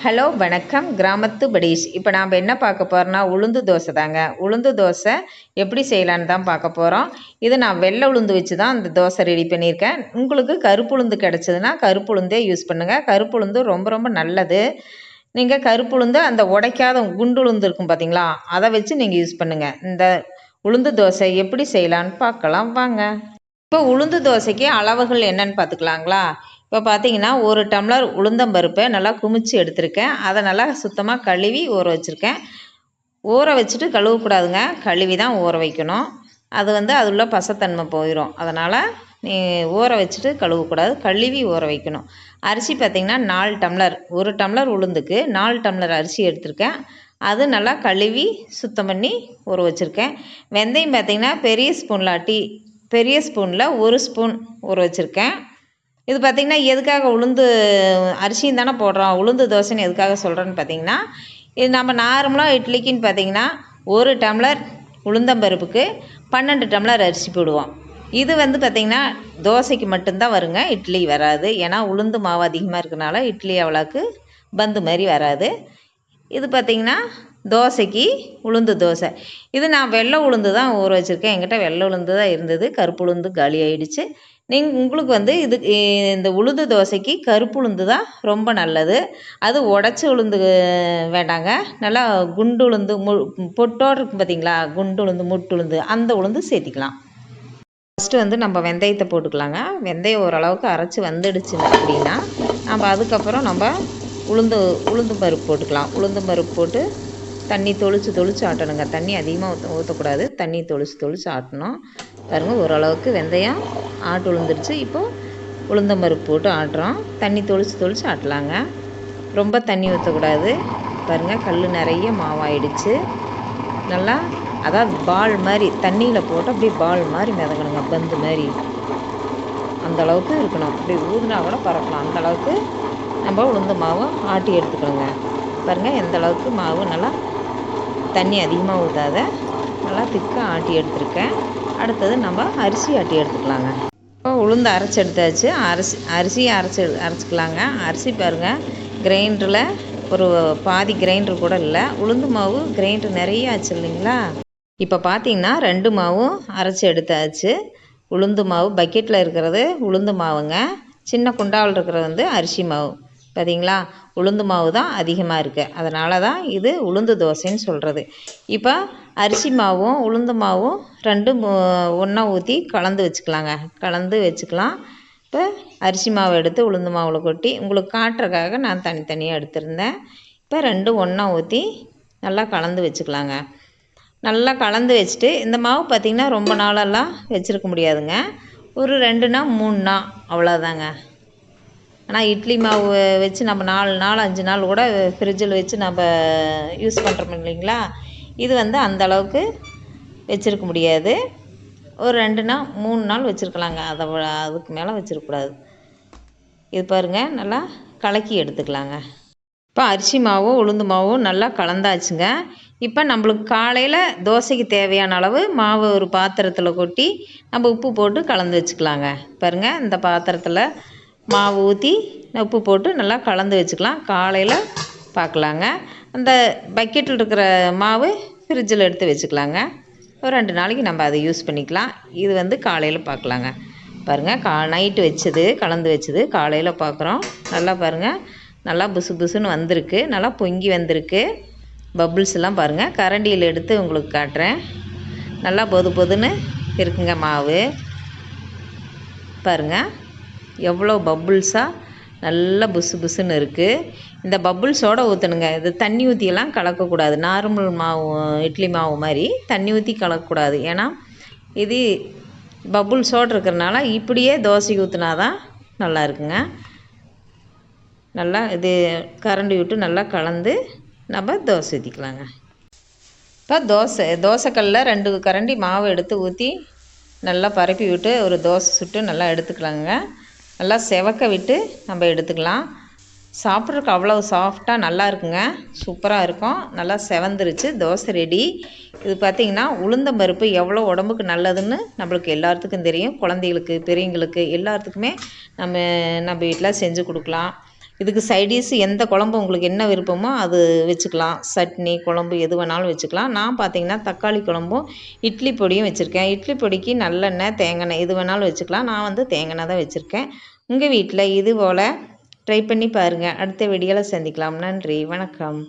Hello வணக்கம். கிராமத்து படீஷ். இப்போ நாம் என்ன பார்க்க போகிறோன்னா உளுந்து தோசை தாங்க. உளுந்து தோசை எப்படி செய்யலான்னு தான் பார்க்க போகிறோம். இது நான் வெள்ளை உளுந்து வச்சு தான் அந்த தோசை ரெடி பண்ணியிருக்கேன். உங்களுக்கு கருப்பு உளுந்து கிடச்சிதுன்னா கருப்பு உளுந்தே யூஸ் பண்ணுங்கள். கருப்பு உளுந்து ரொம்ப ரொம்ப நல்லது. நீங்கள் கருப்பு உளுந்து அந்த உடைக்காத குண்டு உளுந்து இருக்கும் பார்த்தீங்களா, அதை வச்சு நீங்கள் யூஸ் பண்ணுங்கள். இந்த உளுந்து தோசை எப்படி செய்யலான்னு பார்க்கலாம் வாங்க. இப்போ உளுந்து தோசைக்கு அளவுகள் என்னன்னு பார்த்துக்கலாங்களா. இப்போ பார்த்தீங்கன்னா 1 டம்ளர் உளுந்தம்பருப்பை நல்லா குமிச்சு எடுத்திருக்கேன். அதை நல்லா சுத்தமாக கழுவி ஊற வச்சுருக்கேன். ஊற வச்சுட்டு கழுவக்கூடாதுங்க, கழுவி தான் ஊற வைக்கணும். அது அது உள்ள பசத்தன்மை போயிடும். அதனால் நீ ஊற வச்சுட்டு கழுவக்கூடாது, கழுவி ஊற வைக்கணும். அரிசி பார்த்திங்கன்னா 4 டம்ளர், 1 டம்ளர் உளுந்துக்கு 4 டம்ளர் அரிசி எடுத்திருக்கேன். அது நல்லா கழுவி சுத்தம் பண்ணி ஊற வச்சுருக்கேன். வெந்தயம் பார்த்திங்கன்னா பெரிய ஸ்பூனில் 1 ஸ்பூன் ஊற வச்சுருக்கேன். இது பார்த்திங்கன்னா எதுக்காக உளுந்து அரிசியும் தானே போடுறோம், உளுந்து தோசைன்னு எதுக்காக சொல்கிறேன்னு பார்த்திங்கன்னா, இது நம்ம நார்மலாக இட்லிக்குன்னு பார்த்திங்கன்னா 1 டம்ளர் உளுந்தம்பருப்புக்கு 12 டம்ளர் அரிசி போடுவோம். இது பார்த்திங்கன்னா தோசைக்கு மட்டும்தான் வருங்க, இட்லி வராது. ஏன்னா உளுந்து மாவு அதிகமாக இருக்கனால இட்லி அவ்வளோக்கு பந்து மாதிரி வராது. இது பார்த்திங்கன்னா தோசைக்கு உளுந்து தோசை. இது நான் வெள்ளை உளுந்து தான் ஊற வச்சுருக்கேன். என்கிட்ட வெள்ளை உளுந்து தான் இருந்தது, கருப்பு உளுந்து காலி ஆகிடுச்சு. உங்களுக்கு இது இந்த உளுந்து தோசைக்கு கருப்பு உளுந்து தான் ரொம்ப நல்லது. அது உடச்ச உளுந்து வேண்டாங்க, நல்லா குண்டு உளுந்து பொட்டோடு இருக்கும் பார்த்தீங்களா, குண்டு உளுந்து முட்டுளுந்து அந்த உளுந்து சேர்த்திக்கலாம். ஃபஸ்ட்டு நம்ம வெந்தயத்தை போட்டுக்கலாங்க. வெந்தயம் ஓரளவுக்கு அரைச்சி வந்துடுச்சு அப்படின்னா நம்ம அதுக்கப்புறம் உளுந்து பருப்பு போட்டுக்கலாம். உளுந்து பருப்பு போட்டு தண்ணி தொளிச்சு ஆட்டணுங்க. தண்ணி அதிகமாக ஊற்றக்கூடாது, தண்ணி தொளிச்சு ஆட்டணும். பாருங்கள், ஓரளவுக்கு வெந்தயம் ஆட்டு உளுந்துருச்சு. இப்போது உளுந்தம்பருப்பு போட்டு ஆட்டுறோம். தண்ணி தொளிச்சு ஆட்டலாங்க, ரொம்ப தண்ணி ஊற்றக்கூடாது. பாருங்கள், கல் நிறைய மாவாயிடுச்சு. நல்லா அதாவது பால் மாதிரி தண்ணியில் போட்டு அப்படியே பால் மாதிரி மிதங்கணுங்க, பந்து மாதிரி. அந்தளவுக்கு இருக்கணும். அப்படி ஊதுனா கூட பறக்கலாம். அந்தளவுக்கு நம்ம உளுந்து மாவு ஆட்டி எடுத்துக்கணுங்க. பாருங்கள், எந்த அளவுக்கு மாவு நல்லா தண்ணி அதிகமாக ஊற்றாத நல்லா திக்காக ஆட்டி எடுத்துருக்கேன். அடுத்தது நம்ம அரிசி ஆட்டி எடுத்துக்கலாங்க. இப்போ உளுந்து அரைச்சி எடுத்தாச்சு. அரிசியை அரைச்சிக்கலாங்க. அரிசி பாருங்கள், கிரைண்டரில் ஒரு பாதி கிரைண்டர் கூட இல்லை, உளுந்து மாவு கிரைண்டர் நிறைய ஆச்சு இல்லைங்களா. இப்போ பார்த்தீங்கன்னா 2 மாவும் அரைச்சி எடுத்தாச்சு. உளுந்து மாவு பக்கெட்டில் இருக்கிறது உளுந்து மாவுங்க, சின்ன குண்டாவில் இருக்கிறது அரிசி மாவு. பார்த்தீங்களா, உளுந்து மாவு தான் அதிகமாக இருக்குது, அதனால தான் இது உளுந்து தோசைன்னு சொல்கிறது. இப்போ அரிசி மாவும் உளுந்து மாவும் 2 ஒன்றா ஊற்றி கலந்து வச்சுக்கலாம். இப்போ அரிசி மாவு எடுத்து உளுந்து மாவில் கொட்டி உங்களுக்கு காட்டுறதுக்காக நான் தனித்தனியாக எடுத்திருந்தேன். இப்போ 2 ஒன்றா ஊற்றி நல்லா கலந்து வச்சுக்கலாங்க. நல்லா கலந்து வச்சுட்டு இந்த மாவு பார்த்திங்கன்னா ரொம்ப நாளெல்லாம் வச்சுருக்க முடியாதுங்க, ஒரு 2 நாள் 3 நாள் அவ்வளோதாங்க. ஆனால் இட்லி மாவு வச்சு நம்ம 4 நாள் 5 நாள் கூட ஃப்ரிட்ஜில் வச்சு நம்ம யூஸ் பண்ணுறோம் இல்லைங்களா. இது அந்தளவுக்கு வச்சுருக்க முடியாது, ஒரு 2 நாள் 3 நாள் வச்சுருக்கலாங்க, அதுக்கு மேலே வச்சுருக்கக்கூடாது. இது பாருங்கள், நல்லா கலக்கி எடுத்துக்கலாங்க. இப்போ அரிசி மாவும் உளுந்து மாவும் நல்லா கலந்தாச்சுங்க. இப்போ நம்மளுக்கு காலையில் தோசைக்கு தேவையான அளவு மாவு ஒரு பாத்திரத்தில் கொட்டி நம்ம உப்பு போட்டு கலந்து வச்சுக்கலாங்க. பாருங்கள், இந்த பாத்திரத்தில் மாவு ஊற்றி உப்பு போட்டு நல்லா கலந்து வச்சுக்கலாம். காலையில் பார்க்கலாங்க. அந்த பக்கெட்டில் இருக்கிற மாவு ஃப்ரிட்ஜில் எடுத்து வச்சுக்கலாங்க. ஒரு 2 நாளைக்கு நம்ம அதை யூஸ் பண்ணிக்கலாம். இது காலையில் பார்க்கலாங்க. பாருங்கள், நைட்டு கலந்து வச்சது காலையில் பார்க்குறோம். நல்லா பாருங்கள், நல்லா புசு புசுன்னு வந்திருக்கு, நல்லா பொங்கி வந்திருக்கு. பபுள்ஸ்லாம் பாருங்கள், கரண்டியில் எடுத்து உங்களுக்கு காட்டுறேன். நல்லா பொதுன்னு இருக்குங்க மாவு. பாருங்கள், எவ்வளோ பபுள்ஸாக நல்லா புசுன்னு இருக்குது. இந்த பபுள்ஸோடு ஊற்றணுங்க. இது தண்ணி ஊற்றியெல்லாம் கலக்கக்கூடாது. நார்மல் மாவு இட்லி மாவு மாதிரி தண்ணி ஊற்றி கலக்கக்கூடாது. ஏன்னா இது பபுள்ஸோடு இருக்கிறனால இப்படியே தோசைக்கு ஊற்றினா தான் நல்லா இருக்குங்க. நல்லா இது கரண்டி விட்டு நல்லா கலந்து நம்ம தோசை ஊற்றிக்கலாங்க. இப்போ தோசைக்கல்லில் 2 கரண்டி மாவு எடுத்து ஊற்றி நல்லா பரப்பி விட்டு ஒரு தோசை சுட்டு நல்லா எடுத்துக்கலாங்க. நல்லா செவக்க விட்டு நம்ம எடுத்துக்கலாம். சாப்பிட்றதுக்கு அவ்வளோ சாஃப்டாக நல்லா இருக்குங்க, சூப்பராக இருக்கும். நல்லா செவந்துருச்சு, தோசை ரெடி. இது பார்த்திங்கன்னா உளுந்தம்பருப்பு எவ்வளோ உடம்புக்கு நல்லதுன்னு நம்மளுக்கு எல்லாத்துக்கும் தெரியும். குழந்தைகளுக்கு பெரியவங்களுக்கு எல்லாத்துக்குமே நம்ம வீட்டில் செஞ்சு கொடுக்கலாம். இதுக்கு சைடிஷ் எந்த குழம்பு உங்களுக்கு என்ன விருப்பமோ அது வச்சுக்கலாம். சட்னி குழம்பு எது வேணாலும் வச்சுக்கலாம். நான் பார்த்திங்கன்னா தக்காளி குழம்பும் இட்லி பொடியும் வச்சுருக்கேன். இட்லி பொடிக்கு நல்லெண்ணெய் தேங்காய் எது வேணாலும் வச்சுக்கலாம். நான் வந்து தேங்காய் தான் வச்சுருக்கேன். உங்கள் வீட்டில் இது போல் ட்ரை பண்ணி பாருங்கள். அடுத்த வீடியோவில் சந்திக்கலாம். நன்றி, வணக்கம்.